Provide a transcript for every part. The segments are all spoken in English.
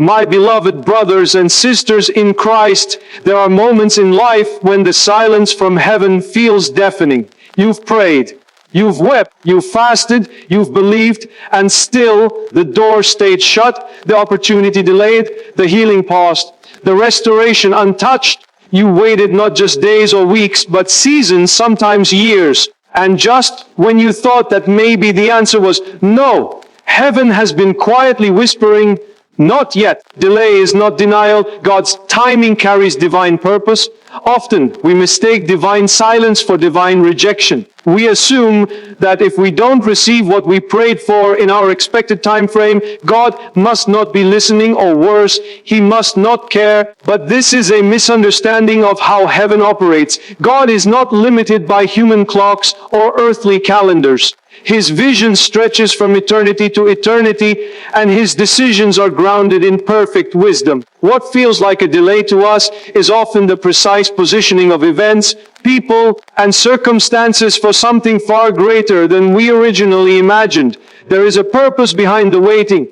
My beloved brothers and sisters in Christ, there are moments in life when the silence from heaven feels deafening. You've prayed, you've wept, you've fasted, you've believed, and still the door stayed shut, the opportunity delayed, the healing paused, the restoration untouched. You waited not just days or weeks, but seasons, sometimes years. And just when you thought that maybe the answer was no, heaven has been quietly whispering, not yet. Delay is not denial. God's timing carries divine purpose. Often, we mistake divine silence for divine rejection. We assume that if we don't receive what we prayed for in our expected time frame, God must not be listening, or worse, He must not care. But this is a misunderstanding of how heaven operates. God is not limited by human clocks or earthly calendars. His vision stretches from eternity to eternity, and His decisions are grounded in perfect wisdom. What feels like a delay to us is often the precise positioning of events, people, and circumstances for something far greater than we originally imagined. There is a purpose behind the waiting.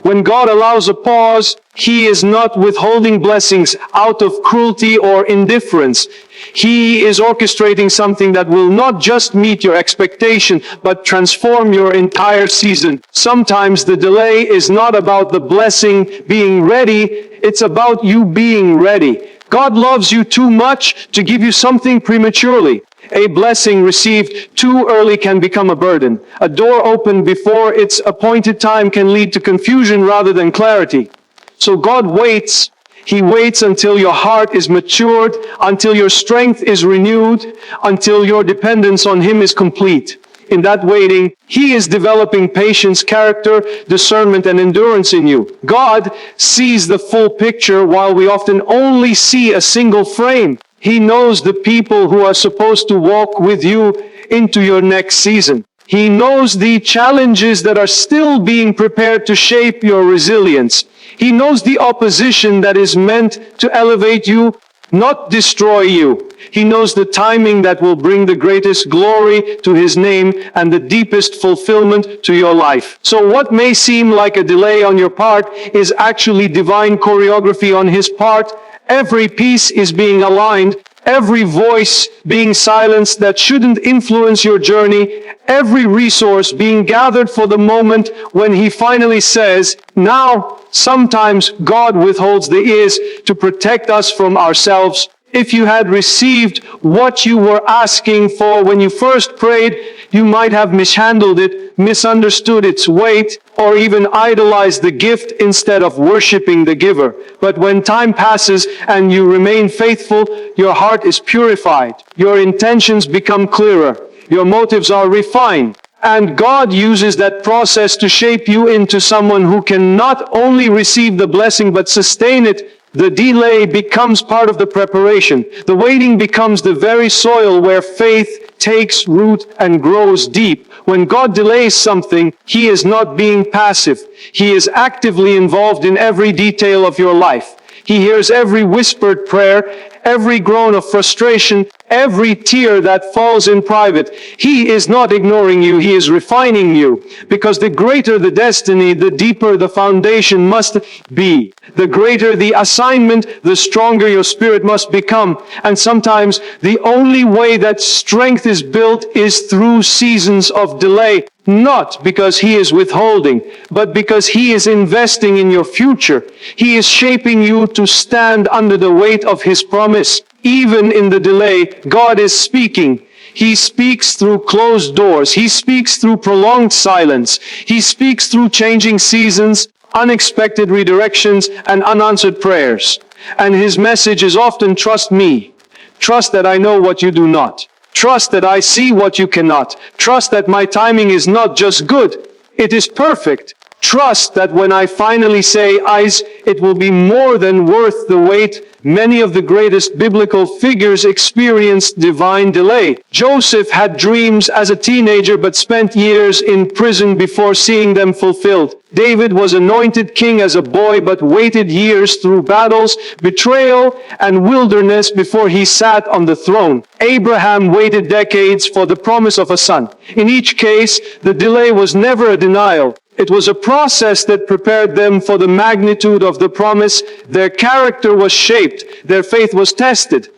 When God allows a pause, He is not withholding blessings out of cruelty or indifference. He is orchestrating something that will not just meet your expectation, but transform your entire season. Sometimes the delay is not about the blessing being ready, it's about you being ready. God loves you too much to give you something prematurely. A blessing received too early can become a burden. A door opened before its appointed time can lead to confusion rather than clarity. So God waits. He waits until your heart is matured, until your strength is renewed, until your dependence on Him is complete. In that waiting, He is developing patience, character, discernment, and endurance in you. God sees the full picture while we often only see a single frame. He knows the people who are supposed to walk with you into your next season. He knows the challenges that are still being prepared to shape your resilience. He knows the opposition that is meant to elevate you, not destroy you. He knows the timing that will bring the greatest glory to His name and the deepest fulfillment to your life. So what may seem like a delay on your part is actually divine choreography on His part. Every piece is being aligned, every voice being silenced that shouldn't influence your journey, every resource being gathered for the moment when He finally says, now. Sometimes God withholds the ears to protect us from ourselves. If you had received what you were asking for when you first prayed, you might have mishandled it, misunderstood its weight, or even idolized the gift instead of worshiping the giver. But when time passes and you remain faithful, your heart is purified. Your intentions become clearer. Your motives are refined. And God uses that process to shape you into someone who can not only receive the blessing but sustain it. The delay becomes part of the preparation. The waiting becomes the very soil where faith takes root and grows deep. When God delays something, He is not being passive. He is actively involved in every detail of your life. He hears every whispered prayer, every groan of frustration, every tear that falls in private. He is not ignoring you, He is refining you. Because the greater the destiny, the deeper the foundation must be. The greater the assignment, the stronger your spirit must become. And sometimes the only way that strength is built is through seasons of delay. Not because He is withholding, but because He is investing in your future. He is shaping you to stand under the weight of His promise. Even in the delay, God is speaking. He speaks through closed doors. He speaks through prolonged silence. He speaks through changing seasons, unexpected redirections, and unanswered prayers. And His message is often, trust me. Trust that I know what you do not. Trust that I see what you cannot. Trust that my timing is not just good, it is perfect. Trust that when I finally say eyes, it will be more than worth the wait. Many of the greatest biblical figures experienced divine delay. Joseph had dreams as a teenager but spent years in prison before seeing them fulfilled. David was anointed king as a boy but waited years through battles, betrayal, and wilderness before he sat on the throne. Abraham waited decades for the promise of a son. In each case, the delay was never a denial. It was a process that prepared them for the magnitude of the promise. Their character was shaped. Their faith was tested.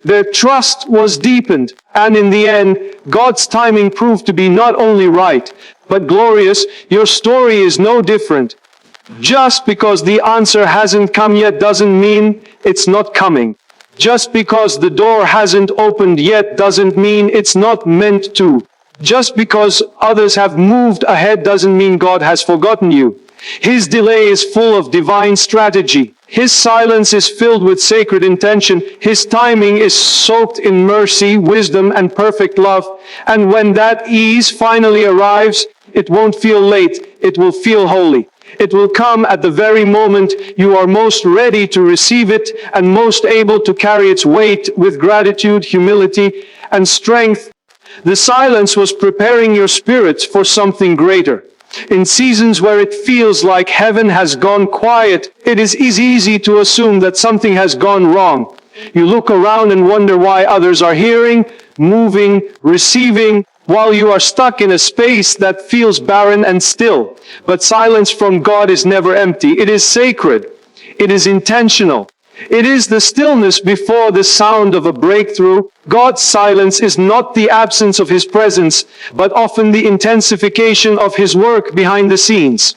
Their trust was deepened. And in the end, God's timing proved to be not only right, but glorious. Your story is no different. Just because the answer hasn't come yet doesn't mean it's not coming. Just because the door hasn't opened yet doesn't mean it's not meant to. Just because others have moved ahead doesn't mean God has forgotten you. His delay is full of divine strategy. His silence is filled with sacred intention. His timing is soaked in mercy, wisdom, and perfect love. And when that ease finally arrives, it won't feel late. It will feel holy. It will come at the very moment you are most ready to receive it and most able to carry its weight with gratitude, humility, and strength. The silence was preparing your spirits for something greater. In seasons where it feels like heaven has gone quiet, it is easy to assume that something has gone wrong. You look around and wonder why others are hearing, moving, receiving, while you are stuck in a space that feels barren and still. But silence from God is never empty. It is sacred. It is intentional. It is the stillness before the sound of a breakthrough. God's silence is not the absence of His presence, but often the intensification of His work behind the scenes.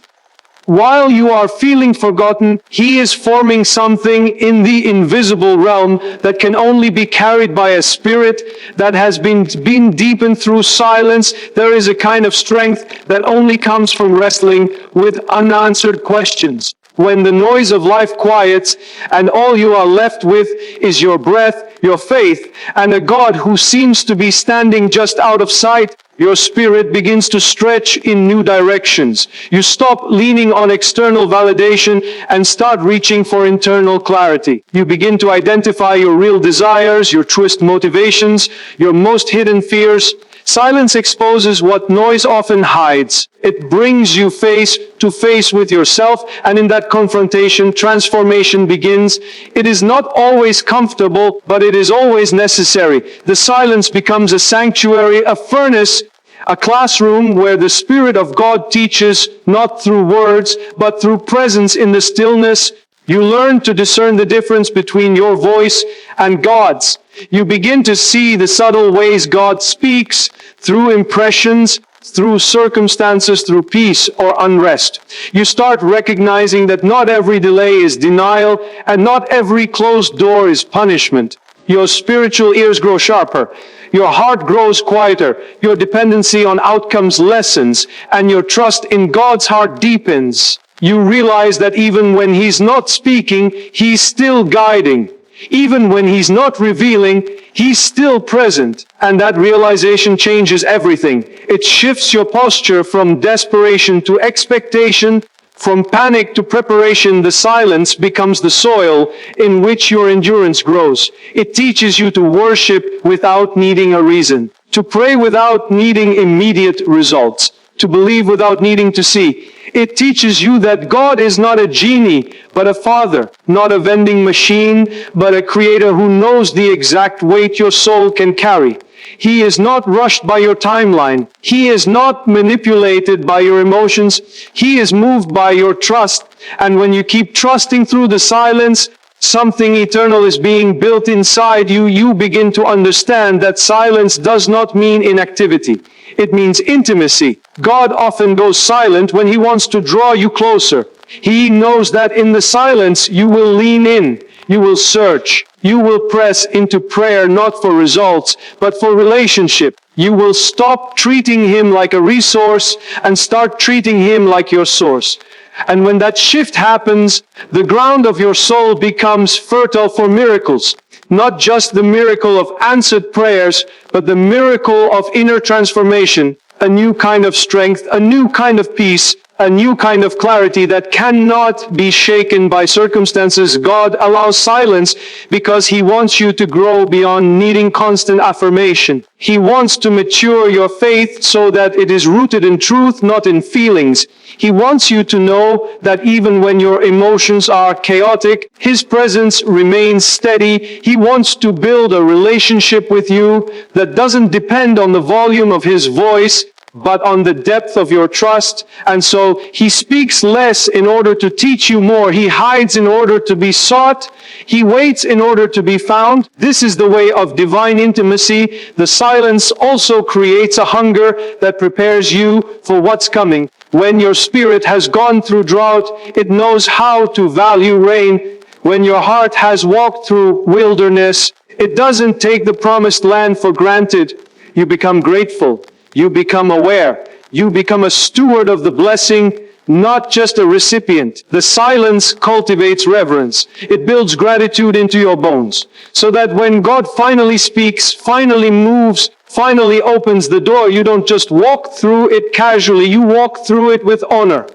While you are feeling forgotten, He is forming something in the invisible realm that can only be carried by a spirit that has been deepened through silence. There is a kind of strength that only comes from wrestling with unanswered questions. When the noise of life quiets and all you are left with is your breath, your faith, and a God who seems to be standing just out of sight, your spirit begins to stretch in new directions. You stop leaning on external validation and start reaching for internal clarity. You begin to identify your real desires, your truest motivations, your most hidden fears. Silence exposes what noise often hides. It brings you face to face with yourself, and in that confrontation, transformation begins. It is not always comfortable, but it is always necessary. The silence becomes a sanctuary, a furnace, a classroom where the Spirit of God teaches, not through words, but through presence in the stillness. You learn to discern the difference between your voice and God's. You begin to see the subtle ways God speaks, through impressions, through circumstances, through peace or unrest. You start recognizing that not every delay is denial, and not every closed door is punishment. Your spiritual ears grow sharper. Your heart grows quieter. Your dependency on outcomes lessens, and your trust in God's heart deepens. You realize that even when He's not speaking, He's still guiding. Even when He's not revealing, He's still present. And that realization changes everything. It shifts your posture from desperation to expectation, from panic to preparation. The silence becomes the soil in which your endurance grows. It teaches you to worship without needing a reason, to pray without needing immediate results, to believe without needing to see. It teaches you that God is not a genie, but a father, not a vending machine, but a creator who knows the exact weight your soul can carry. He is not rushed by your timeline. He is not manipulated by your emotions. He is moved by your trust. And when you keep trusting through the silence, something eternal is being built inside you. You begin to understand that silence does not mean inactivity. It means intimacy. God often goes silent when He wants to draw you closer. He knows that in the silence you will lean in, you will search, you will press into prayer not for results, but for relationship. You will stop treating Him like a resource and start treating Him like your source. And when that shift happens, the ground of your soul becomes fertile for miracles. Not just the miracle of answered prayers, but the miracle of inner transformation, a new kind of strength, a new kind of peace, a new kind of clarity that cannot be shaken by circumstances. God allows silence because He wants you to grow beyond needing constant affirmation. He wants to mature your faith so that it is rooted in truth, not in feelings. He wants you to know that even when your emotions are chaotic, His presence remains steady. He wants to build a relationship with you that doesn't depend on the volume of His voice, but on the depth of your trust. And so he speaks less in order to teach you more. He hides in order to be sought. He waits in order to be found. This is the way of divine intimacy. The silence also creates a hunger that prepares you for what's coming. When your spirit has gone through drought, it knows how to value rain. When your heart has walked through wilderness, it doesn't take the promised land for granted. You become grateful. You become aware. You become a steward of the blessing, not just a recipient. The silence cultivates reverence. It builds gratitude into your bones. So that when God finally speaks, finally moves, finally opens the door, you don't just walk through it casually. You walk through it with honor,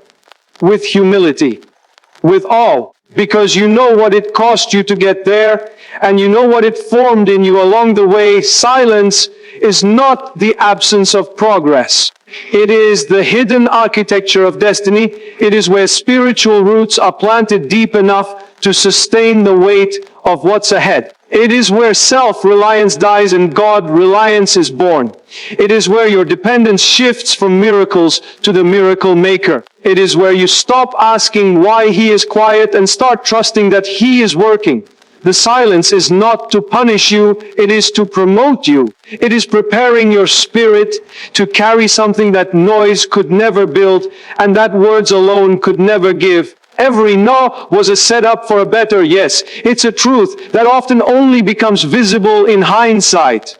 with humility, with awe. Because you know what it cost you to get there, and you know what it formed in you along the way. Silence is not the absence of progress. It is the hidden architecture of destiny. It is where spiritual roots are planted deep enough to sustain the weight of what's ahead. It is where self-reliance dies and God-reliance is born. It is where your dependence shifts from miracles to the miracle maker. It is where you stop asking why He is quiet and start trusting that He is working. The silence is not to punish you, it is to promote you. It is preparing your spirit to carry something that noise could never build and that words alone could never give. Every no was a setup for a better yes. It's a truth that often only becomes visible in hindsight.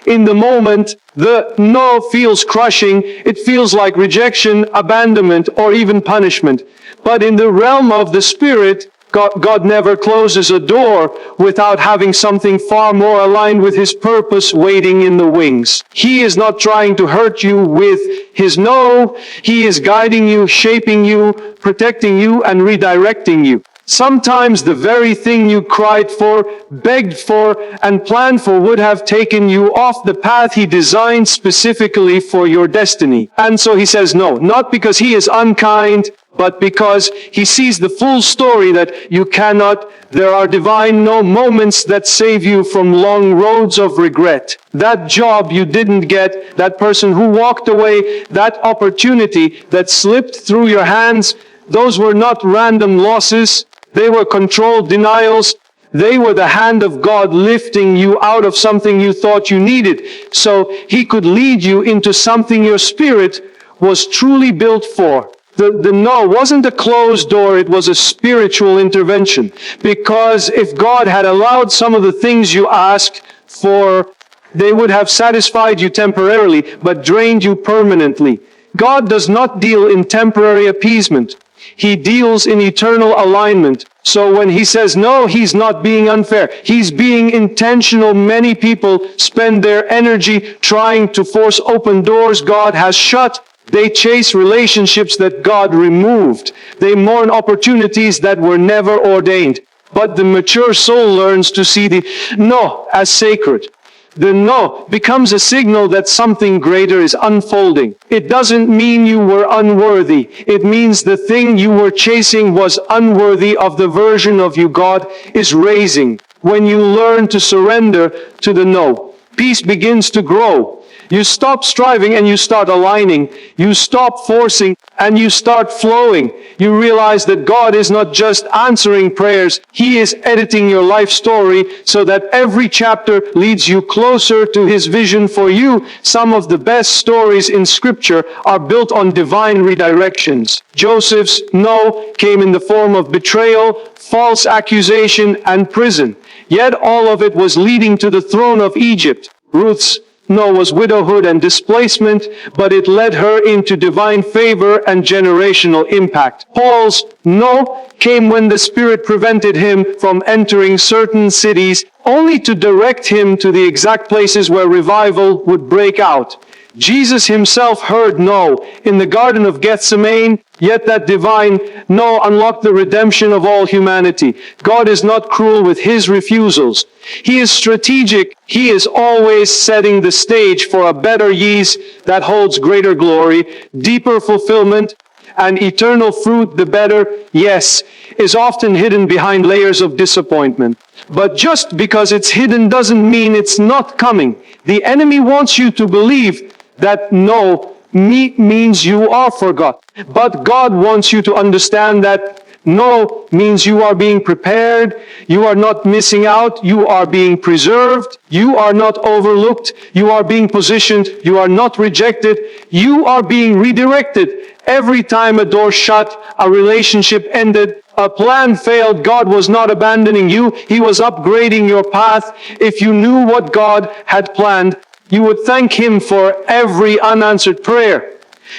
In the moment, the no feels crushing. It feels like rejection, abandonment, or even punishment. But in the realm of the Spirit, God never closes a door without having something far more aligned with His purpose waiting in the wings. He is not trying to hurt you with His no. He is guiding you, shaping you, protecting you, and redirecting you. Sometimes the very thing you cried for, begged for, and planned for would have taken you off the path He designed specifically for your destiny. And so He says no, not because He is unkind, but because He sees the full story that you cannot. There are divine no moments that save you from long roads of regret. That job you didn't get, that person who walked away, that opportunity that slipped through your hands, those were not random losses. They were controlled denials. They were the hand of God lifting you out of something you thought you needed, so He could lead you into something your spirit was truly built for. The no wasn't a closed door, it was a spiritual intervention. Because if God had allowed some of the things you asked for, they would have satisfied you temporarily, but drained you permanently. God does not deal in temporary appeasement. He deals in eternal alignment. So when He says no, He's not being unfair. He's being intentional. Many people spend their energy trying to force open doors God has shut. They chase relationships that God removed. They mourn opportunities that were never ordained. But the mature soul learns to see the no as sacred. The no becomes a signal that something greater is unfolding. It doesn't mean you were unworthy. It means the thing you were chasing was unworthy of the version of you God is raising. When you learn to surrender to the no, peace begins to grow. You stop striving and you start aligning. You stop forcing and you start flowing. You realize that God is not just answering prayers. He is editing your life story so that every chapter leads you closer to His vision for you. Some of the best stories in Scripture are built on divine redirections. Joseph's no came in the form of betrayal, false accusation, and prison. Yet all of it was leading to the throne of Egypt. Ruth's no was widowhood and displacement, but it led her into divine favor and generational impact. Paul's no came when the Spirit prevented him from entering certain cities, only to direct him to the exact places where revival would break out. Jesus Himself heard no in the Garden of Gethsemane, yet that divine no unlocked the redemption of all humanity. God is not cruel with His refusals. He is strategic. He is always setting the stage for a better yeast that holds greater glory, deeper fulfillment, and eternal fruit. The better yes is often hidden behind layers of disappointment. But just because it's hidden doesn't mean it's not coming. The enemy wants you to believe that no means you are forgotten. But God wants you to understand that no means you are being prepared, you are not missing out, you are being preserved, you are not overlooked, you are being positioned, you are not rejected, you are being redirected. Every time a door shut, a relationship ended, a plan failed, God was not abandoning you, He was upgrading your path. If you knew what God had planned, you would thank Him for every unanswered prayer.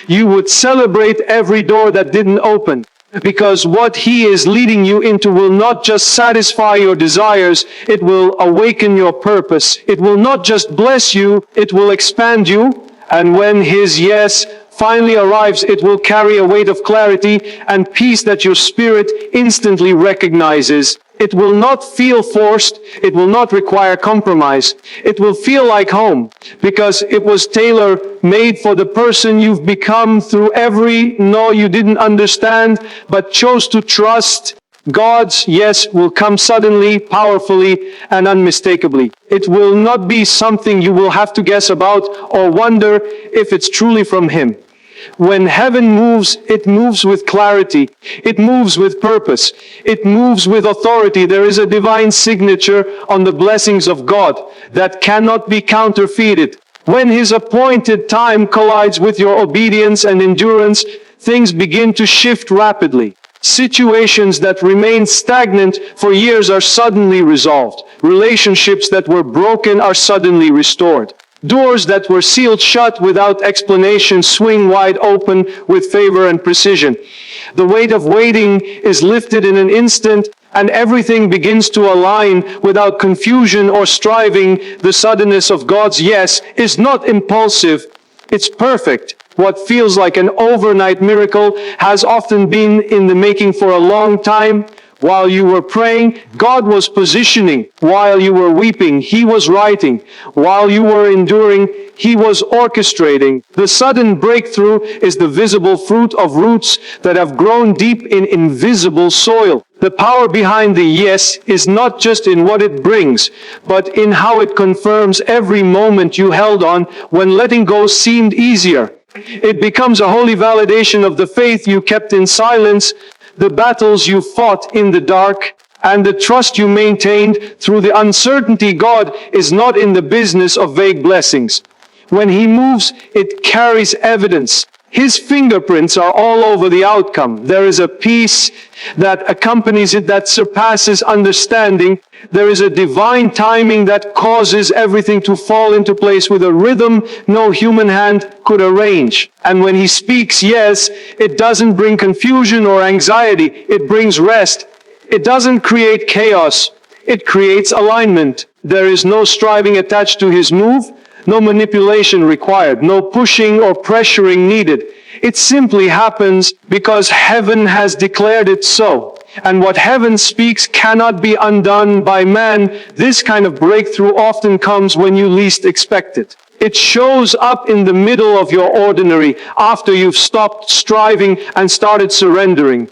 You would celebrate every door that didn't open. Because what He is leading you into will not just satisfy your desires, it will awaken your purpose. It will not just bless you, it will expand you. And when His yes finally arrives, it will carry a weight of clarity and peace that your spirit instantly recognizes. It will not feel forced. It will not require compromise. It will feel like home because it was tailor-made for the person you've become through every no you didn't understand but chose to trust. God's yes will come suddenly, powerfully, and unmistakably. It will not be something you will have to guess about or wonder if it's truly from Him. When heaven moves, it moves with clarity. It moves with purpose. It moves with authority. There is a divine signature on the blessings of God that cannot be counterfeited. When His appointed time collides with your obedience and endurance, things begin to shift rapidly. Situations that remained stagnant for years are suddenly resolved. Relationships that were broken are suddenly restored. Doors that were sealed shut without explanation swing wide open with favor and precision. The weight of waiting is lifted in an instant, and everything begins to align without confusion or striving. The suddenness of God's yes is not impulsive, it's perfect. What feels like an overnight miracle has often been in the making for a long time. While you were praying, God was positioning. While you were weeping, He was writing. While you were enduring, He was orchestrating. The sudden breakthrough is the visible fruit of roots that have grown deep in invisible soil. The power behind the yes is not just in what it brings, but in how it confirms every moment you held on when letting go seemed easier. It becomes a holy validation of the faith you kept in silence, the battles you fought in the dark, and the trust you maintained through the uncertainty. God is not in the business of vague blessings. When He moves, it carries evidence. His fingerprints are all over the outcome. There is a peace that accompanies it that surpasses understanding. There is a divine timing that causes everything to fall into place with a rhythm no human hand could arrange. And when He speaks yes, it doesn't bring confusion or anxiety. It brings rest. It doesn't create chaos. It creates alignment. There is no striving attached to His move. No manipulation required, no pushing or pressuring needed. It simply happens because heaven has declared it so. And what heaven speaks cannot be undone by man. This kind of breakthrough often comes when you least expect it. It shows up in the middle of your ordinary, after you've stopped striving and started surrendering.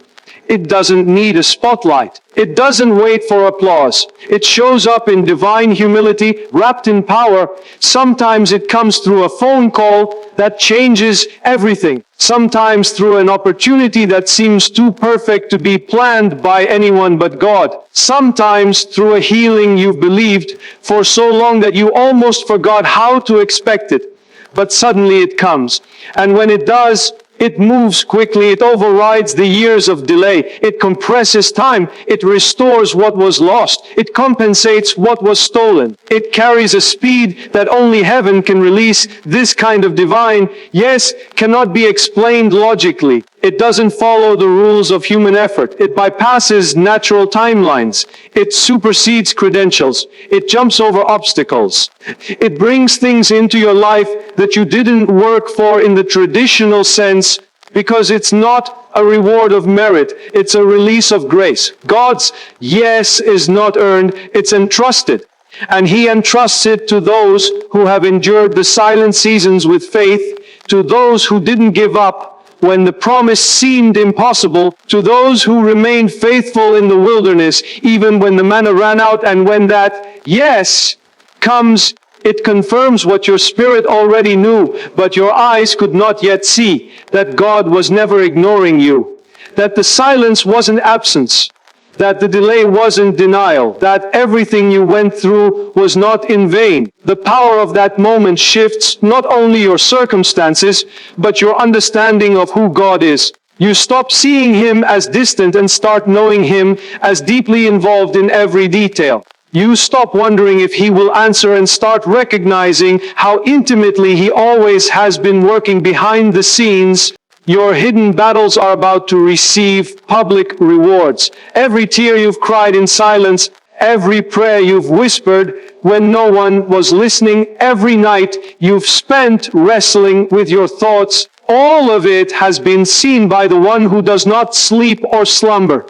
It doesn't need a spotlight. It doesn't wait for applause. It shows up in divine humility, wrapped in power. Sometimes it comes through a phone call that changes everything. Sometimes through an opportunity that seems too perfect to be planned by anyone but God. Sometimes through a healing you've believed for so long that you almost forgot how to expect it. But suddenly it comes. And when it does, it moves quickly. It overrides the years of delay. It compresses time. It restores what was lost. It compensates what was stolen. It carries a speed that only heaven can release. This kind of divine yes cannot be explained logically. It doesn't follow the rules of human effort. It bypasses natural timelines. It supersedes credentials. It jumps over obstacles. It brings things into your life that you didn't work for in the traditional sense, because it's not a reward of merit. It's a release of grace. God's yes is not earned. It's entrusted. And He entrusts it to those who have endured the silent seasons with faith, to those who didn't give up when the promise seemed impossible, to those who remained faithful in the wilderness, even when the manna ran out. And when that yes comes, It confirms what your spirit already knew, but your eyes could not yet see, that God was never ignoring you, that the silence wasn't absence, that the delay wasn't denial, that everything you went through was not in vain. The power of that moment shifts not only your circumstances, but your understanding of who God is. You stop seeing Him as distant and start knowing Him as deeply involved in every detail. You stop wondering if He will answer and start recognizing how intimately He always has been working behind the scenes. Your hidden battles are about to receive public rewards. Every tear you've cried in silence, every prayer you've whispered when no one was listening, every night you've spent wrestling with your thoughts, all of it has been seen by the one who does not sleep or slumber.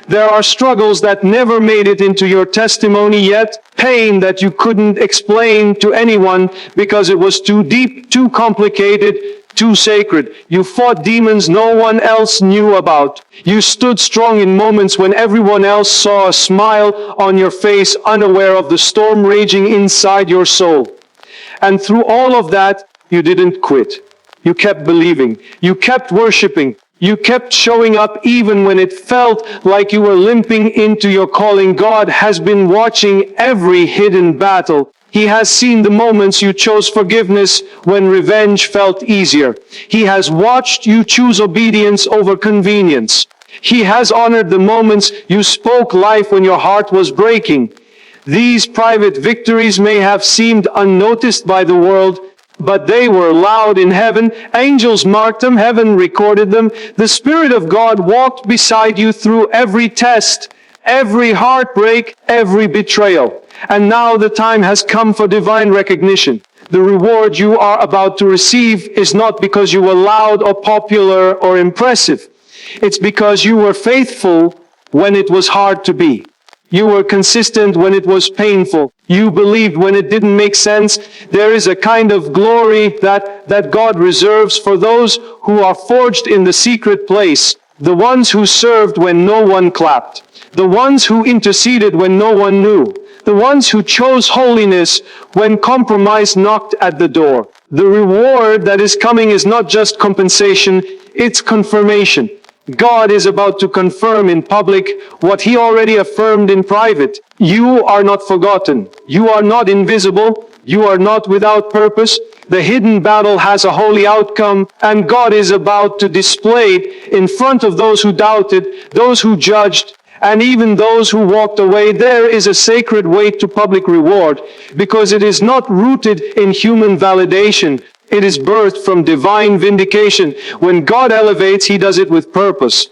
There are struggles that never made it into your testimony yet, pain that you couldn't explain to anyone because it was too deep, too complicated, too sacred. You fought demons no one else knew about. You stood strong in moments when everyone else saw a smile on your face, unaware of the storm raging inside your soul. And through all of that, you didn't quit. You kept believing. You kept worshiping. You kept showing up even when it felt like you were limping into your calling. God has been watching every hidden battle. He has seen the moments you chose forgiveness when revenge felt easier. He has watched you choose obedience over convenience. He has honored the moments you spoke life when your heart was breaking. These private victories may have seemed unnoticed by the world, but they were loud in heaven. Angels marked them. Heaven recorded them. The Spirit of God walked beside you through every test, every heartbreak, every betrayal. And now the time has come for divine recognition. The reward you are about to receive is not because you were loud or popular or impressive. It's because you were faithful when it was hard to be. You were consistent when it was painful. You believed when it didn't make sense. There is a kind of glory that God reserves for those who are forged in the secret place. The ones who served when no one clapped. The ones who interceded when no one knew. The ones who chose holiness when compromise knocked at the door. The reward that is coming is not just compensation, it's confirmation. God is about to confirm in public what He already affirmed in private. You are not forgotten. You are not invisible. You are not without purpose. The hidden battle has a holy outcome, and God is about to display it in front of those who doubted, those who judged, and even those who walked away. There is a sacred weight to public reward, because it is not rooted in human validation. It is birthed from divine vindication. When God elevates, He does it with purpose.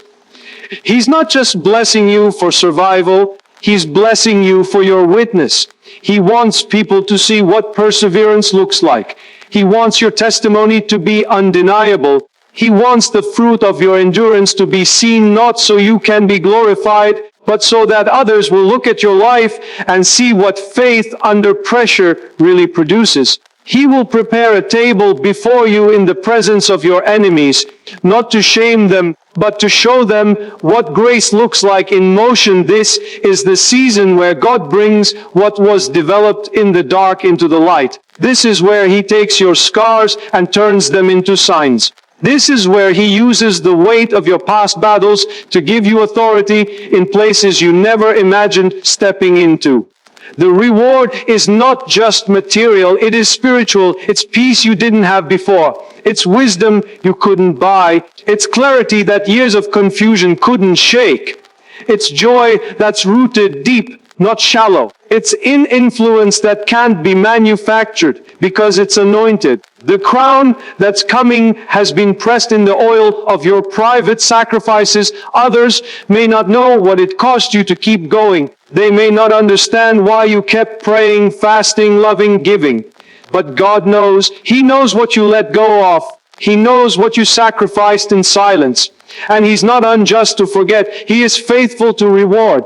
He's not just blessing you for survival, He's blessing you for your witness. He wants people to see what perseverance looks like. He wants your testimony to be undeniable. He wants the fruit of your endurance to be seen, not so you can be glorified, but so that others will look at your life and see what faith under pressure really produces. He will prepare a table before you in the presence of your enemies, not to shame them, but to show them what grace looks like in motion. This is the season where God brings what was developed in the dark into the light. This is where He takes your scars and turns them into signs. This is where He uses the weight of your past battles to give you authority in places you never imagined stepping into. The reward is not just material, it is spiritual. It's peace you didn't have before. It's wisdom you couldn't buy. It's clarity that years of confusion couldn't shake. It's joy that's rooted deep, not shallow. It's in influence that can't be manufactured because it's anointed. The crown that's coming has been pressed in the oil of your private sacrifices. Others may not know what it cost you to keep going. They may not understand why you kept praying, fasting, loving, giving. But God knows. He knows what you let go of. He knows what you sacrificed in silence. And He's not unjust to forget. He is faithful to reward.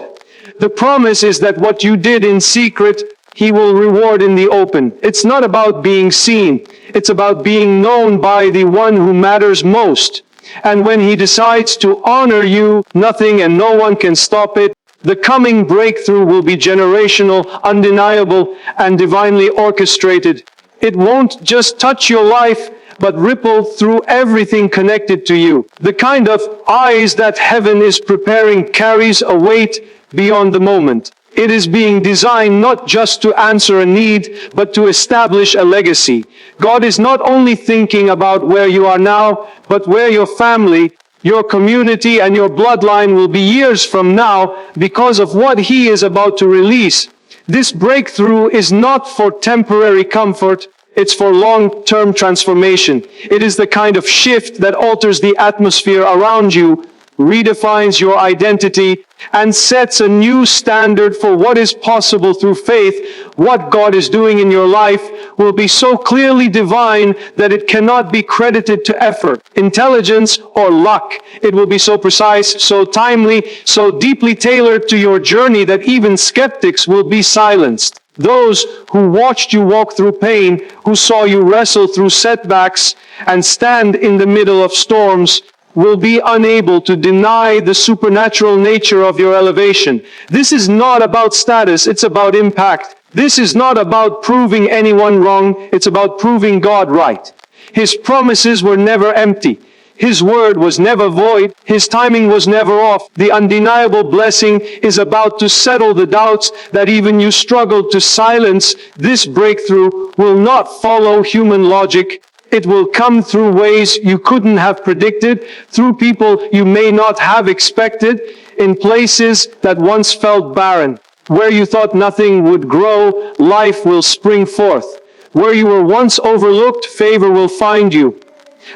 The promise is that what you did in secret, He will reward in the open. It's not about being seen. It's about being known by the one who matters most. And when He decides to honor you, nothing and no one can stop it. The coming breakthrough will be generational, undeniable, and divinely orchestrated. It won't just touch your life, but ripple through everything connected to you. The kind of eyes that heaven is preparing carries a weight beyond the moment. It is being designed not just to answer a need, but to establish a legacy. God is not only thinking about where you are now, but where your family, your community, and your bloodline will be years from now because of what He is about to release. This breakthrough is not for temporary comfort. It's for long-term transformation. It is the kind of shift that alters the atmosphere around you, redefines your identity, and sets a new standard for what is possible through faith. What God is doing in your life will be so clearly divine that it cannot be credited to effort, intelligence, or luck. It will be so precise, so timely, so deeply tailored to your journey that even skeptics will be silenced. Those who watched you walk through pain, who saw you wrestle through setbacks and stand in the middle of storms, will be unable to deny the supernatural nature of your elevation. This is not about status, it's about impact. This is not about proving anyone wrong, it's about proving God right. His promises were never empty. His word was never void. His timing was never off. The undeniable blessing is about to settle the doubts that even you struggled to silence. This breakthrough will not follow human logic. It will come through ways you couldn't have predicted, through people you may not have expected, in places that once felt barren. Where you thought nothing would grow, life will spring forth. Where you were once overlooked, favor will find you.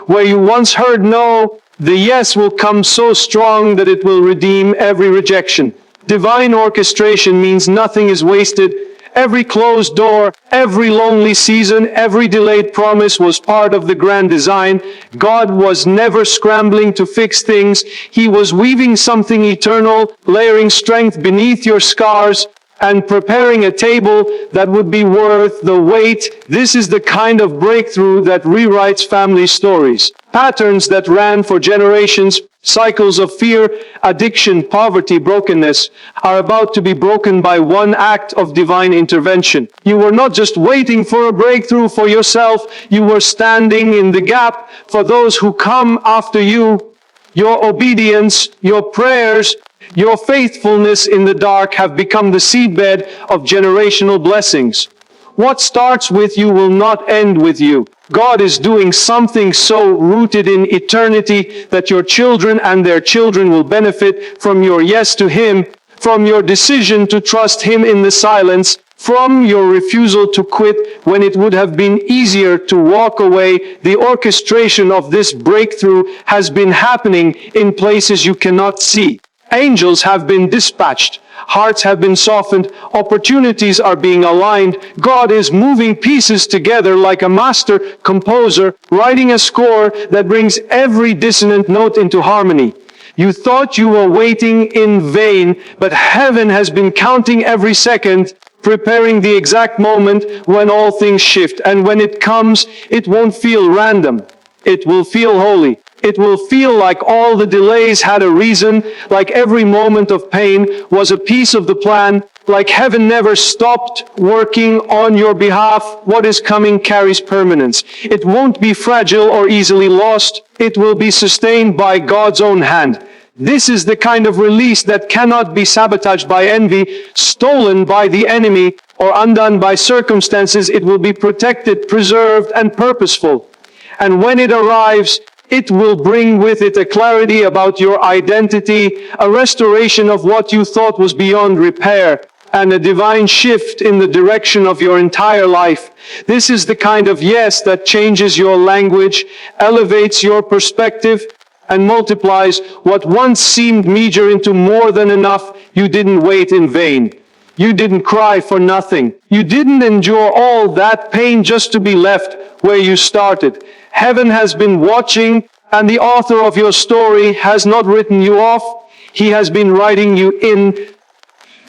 Where you once heard no, the yes will come so strong that it will redeem every rejection. Divine orchestration means nothing is wasted. Every closed door, every lonely season, every delayed promise was part of the grand design. God was never scrambling to fix things. He was weaving something eternal, layering strength beneath your scars, and preparing a table that would be worth the wait. This is the kind of breakthrough that rewrites family stories. Patterns that ran for generations, cycles of fear, addiction, poverty, brokenness, are about to be broken by one act of divine intervention. You were not just waiting for a breakthrough for yourself, you were standing in the gap for those who come after you. Your obedience, your prayers, your faithfulness in the dark have become the seedbed of generational blessings. What starts with you will not end with you. God is doing something so rooted in eternity that your children and their children will benefit from your yes to Him, from your decision to trust Him in the silence, from your refusal to quit when it would have been easier to walk away. The orchestration of this breakthrough has been happening in places you cannot see. Angels have been dispatched. Hearts have been softened. Opportunities are being aligned. God is moving pieces together like a master composer, writing a score that brings every dissonant note into harmony. You thought you were waiting in vain, but heaven has been counting every second, preparing the exact moment when all things shift. And when it comes, it won't feel random. It will feel holy. It will feel like all the delays had a reason, like every moment of pain was a piece of the plan, like heaven never stopped working on your behalf. What is coming carries permanence. It won't be fragile or easily lost. It will be sustained by God's own hand. This is the kind of release that cannot be sabotaged by envy, stolen by the enemy, or undone by circumstances. It will be protected, preserved, and purposeful. And when it arrives, it will bring with it a clarity about your identity, a restoration of what you thought was beyond repair, and a divine shift in the direction of your entire life. This is the kind of yes that changes your language, elevates your perspective, and multiplies what once seemed meager into more than enough. You didn't wait in vain. You didn't cry for nothing. You didn't endure all that pain just to be left where you started. Heaven has been watching, and the author of your story has not written you off. He has been writing you in.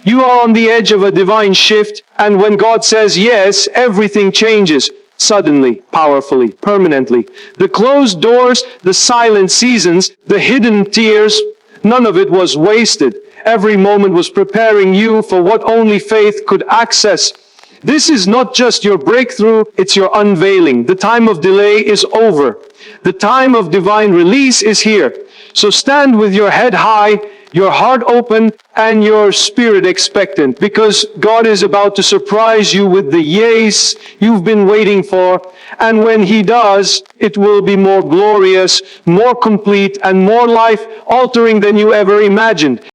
You are on the edge of a divine shift, and when God says yes, everything changes. Suddenly, powerfully, permanently. The closed doors, the silent seasons, the hidden tears, none of it was wasted. Every moment was preparing you for what only faith could access. This is not just your breakthrough, it's your unveiling. The time of delay is over. The time of divine release is here. So stand with your head high, your heart open, and your spirit expectant, because God is about to surprise you with the yes you've been waiting for. And when He does, it will be more glorious, more complete, and more life-altering than you ever imagined.